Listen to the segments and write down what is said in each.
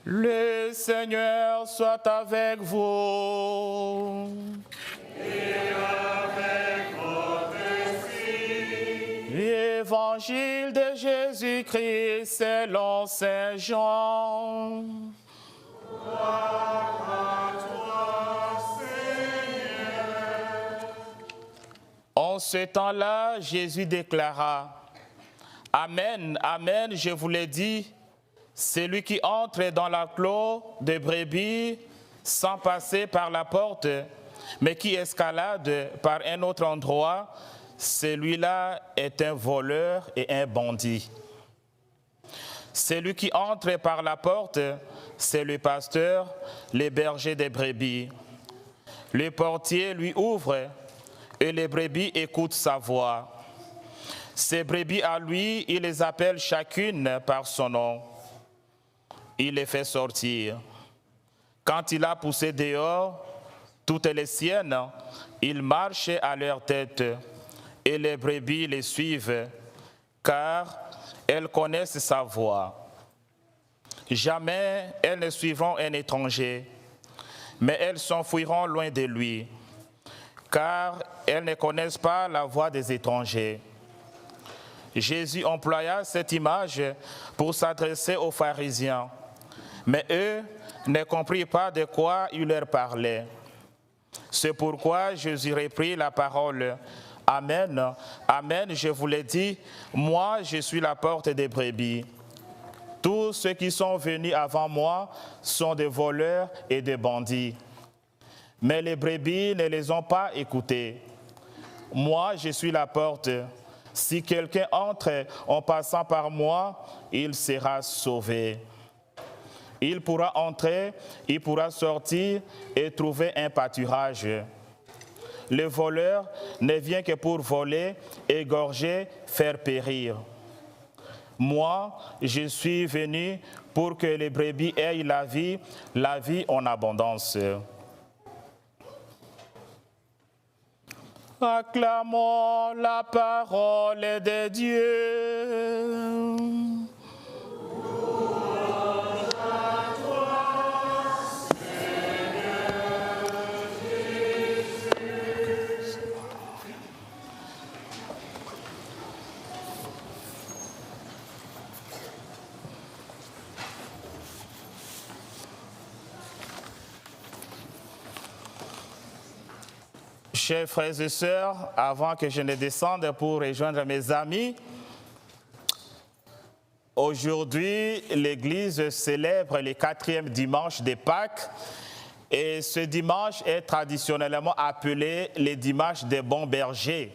Le Seigneur soit avec vous. Et avec votre esprit. Évangile de Jésus-Christ selon Saint Jean. Gloire à toi, Seigneur. En ce temps-là, Jésus déclara: Amen, Amen, je vous l'ai dit, celui qui entre dans la clos de brebis sans passer par la porte, mais qui escalade par un autre endroit, celui-là est un voleur et un bandit. Celui qui entre par la porte, c'est le pasteur, le berger des brebis. Le portier lui ouvre et les brebis écoutent sa voix. Ces brebis à lui, il les appelle chacune par son nom. Il les fait sortir. Quand il a poussé dehors toutes les siennes, il marche à leur tête et les brebis les suivent, car elles connaissent sa voix. Jamais elles ne suivront un étranger, mais elles s'enfuiront loin de lui, car elles ne connaissent pas la voix des étrangers. Jésus employa cette image pour s'adresser aux pharisiens, mais eux ne comprirent pas de quoi il leur parlait. C'est pourquoi Jésus reprit la parole. Amen, Amen, je vous l'ai dit, moi je suis la porte des brebis. Tous ceux qui sont venus avant moi sont des voleurs et des bandits. Mais les brebis ne les ont pas écoutés. Moi je suis la porte. Si quelqu'un entre en passant par moi, il sera sauvé. Il pourra entrer, il pourra sortir et trouver un pâturage. Le voleur ne vient que pour voler, égorger, faire périr. Moi, je suis venu pour que les brebis aient la vie en abondance. Acclamons la parole de Dieu. Chers frères et sœurs, avant que je ne descende pour rejoindre mes amis, aujourd'hui, l'Église célèbre le 4e dimanche de Pâques et ce dimanche est traditionnellement appelé le dimanche des bons bergers.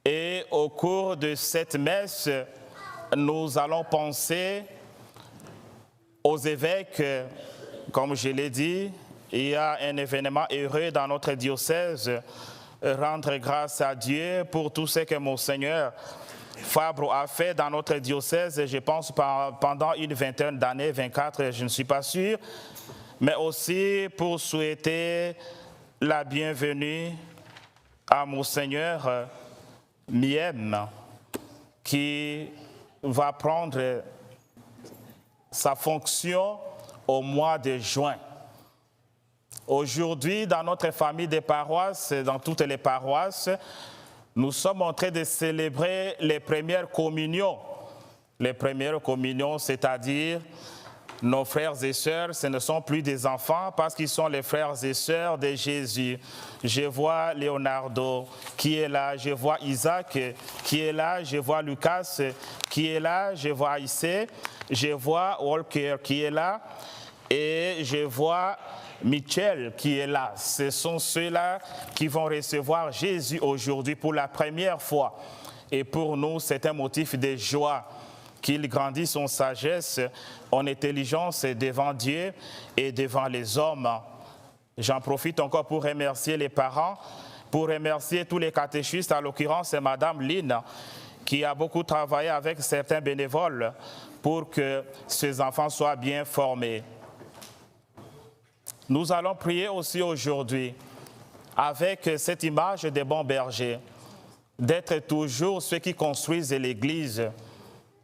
Et au cours de cette messe, nous allons penser aux évêques, comme je l'ai dit. Il y a un événement heureux dans notre diocèse, rendre grâce à Dieu pour tout ce que Monseigneur Fabre a fait dans notre diocèse, je pense pendant une vingtaine d'années, 24, je ne suis pas sûr, mais aussi pour souhaiter la bienvenue à Monseigneur Miem, qui va prendre sa fonction au mois de juin. Aujourd'hui, dans notre famille des paroisses, dans toutes les paroisses, nous sommes en train de célébrer les premières communions. Les premières communions, c'est-à-dire nos frères et sœurs, ce ne sont plus des enfants parce qu'ils sont les frères et sœurs de Jésus. Je vois Leonardo qui est là, je vois Isaac qui est là, je vois Lucas qui est là, je vois Issé, je vois Walker qui est là et je vois Michel qui est là. Ce sont ceux-là qui vont recevoir Jésus aujourd'hui pour la première fois. Et pour nous, c'est un motif de joie qu'il grandisse en sagesse, en intelligence devant Dieu et devant les hommes. J'en profite encore pour remercier les parents, pour remercier tous les catéchistes, en l'occurrence c'est Madame Lynn, qui a beaucoup travaillé avec certains bénévoles pour que ces enfants soient bien formés. Nous allons prier aussi aujourd'hui avec cette image des bons bergers, d'être toujours ceux qui construisent l'Église.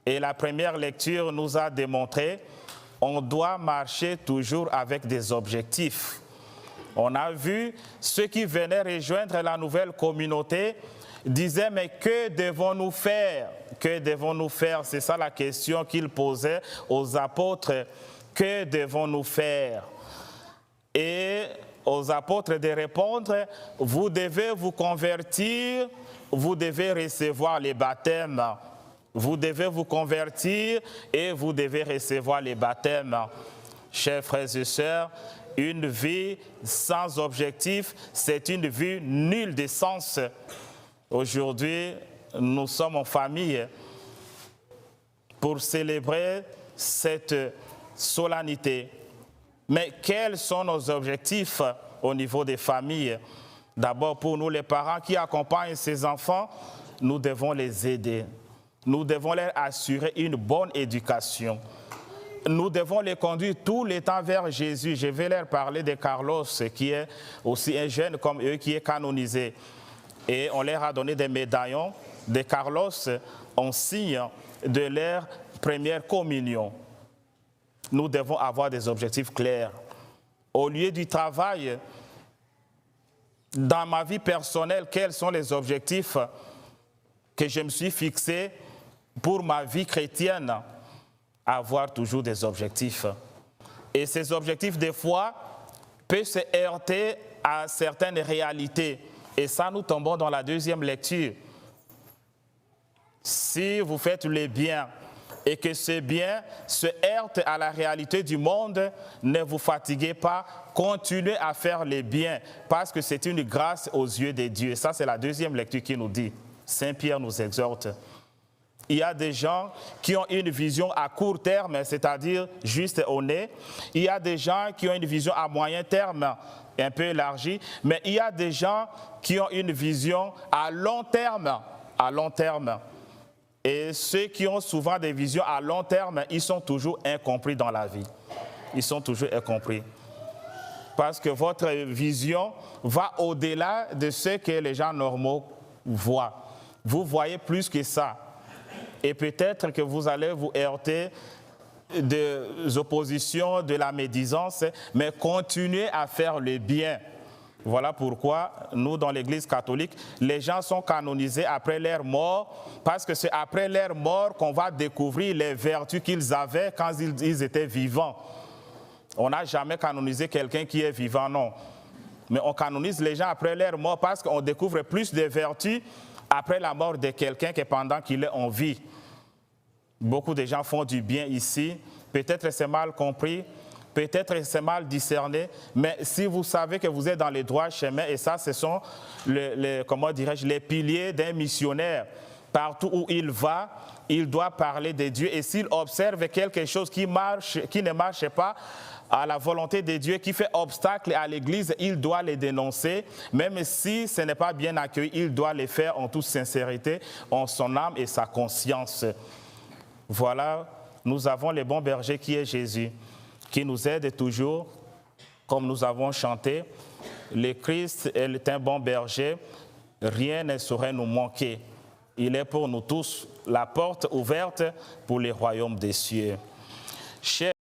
Et la première lecture nous a démontré, on doit marcher toujours avec des objectifs. On a vu ceux qui venaient rejoindre la nouvelle communauté disaient, mais que devons-nous faire? Que devons-nous faire? C'est ça la question qu'ils posaient aux apôtres. Que devons-nous faire? Et aux apôtres de répondre, vous devez vous convertir, vous devez recevoir les baptêmes. Vous devez vous convertir et vous devez recevoir les baptêmes. Chers frères et sœurs, une vie sans objectif, c'est une vie nulle de sens. Aujourd'hui, nous sommes en famille pour célébrer cette solennité. Mais quels sont nos objectifs au niveau des familles? D'abord, pour nous, les parents qui accompagnent ces enfants, nous devons les aider. Nous devons leur assurer une bonne éducation. Nous devons les conduire tout le temps vers Jésus. Je vais leur parler de Carlos, qui est aussi un jeune comme eux, qui est canonisé. Et on leur a donné des médaillons de Carlos en signe de leur première communion. Nous devons avoir des objectifs clairs. Au lieu du travail, dans ma vie personnelle, quels sont les objectifs que je me suis fixés pour ma vie chrétienne? Avoir toujours des objectifs. Et ces objectifs, des fois, peuvent se heurter à certaines réalités. Et ça, nous tombons dans la deuxième lecture. Si vous faites le bien et que ce bien se heurte à la réalité du monde, ne vous fatiguez pas, continuez à faire le bien, parce que c'est une grâce aux yeux de Dieu. Et ça, c'est la deuxième lecture qui nous dit. Saint Pierre nous exhorte. Il y a des gens qui ont une vision à court terme, c'est-à-dire juste au nez. Il y a des gens qui ont une vision à moyen terme, un peu élargie. Mais il y a des gens qui ont une vision à long terme. À long terme. Et ceux qui ont souvent des visions à long terme, ils sont toujours incompris dans la vie. Ils sont toujours incompris. Parce que votre vision va au-delà de ce que les gens normaux voient. Vous voyez plus que ça. Et peut-être que vous allez vous heurter des oppositions, de la médisance, mais continuez à faire le bien. Voilà pourquoi nous, dans l'Église catholique, les gens sont canonisés après leur mort, parce que c'est après leur mort qu'on va découvrir les vertus qu'ils avaient quand ils étaient vivants. On n'a jamais canonisé quelqu'un qui est vivant, non. Mais on canonise les gens après leur mort parce qu'on découvre plus de vertus après la mort de quelqu'un que pendant qu'il est en vie. Beaucoup de gens font du bien ici. Peut-être c'est mal compris, peut-être c'est mal discerné, mais si vous savez que vous êtes dans les droits chemins, et ça, ce sont les piliers d'un missionnaire. Partout où il va, il doit parler de Dieu. Et s'il observe quelque chose qui ne marche pas à la volonté de Dieu, qui fait obstacle à l'Église, il doit les dénoncer. Même si ce n'est pas bien accueilli, il doit les faire en toute sincérité, en son âme et sa conscience. Voilà, nous avons le bon berger qui est Jésus, qui nous aide toujours, comme nous avons chanté. Le Christ est un bon berger, rien ne saurait nous manquer. Il est pour nous tous la porte ouverte pour les royaumes des cieux. Chers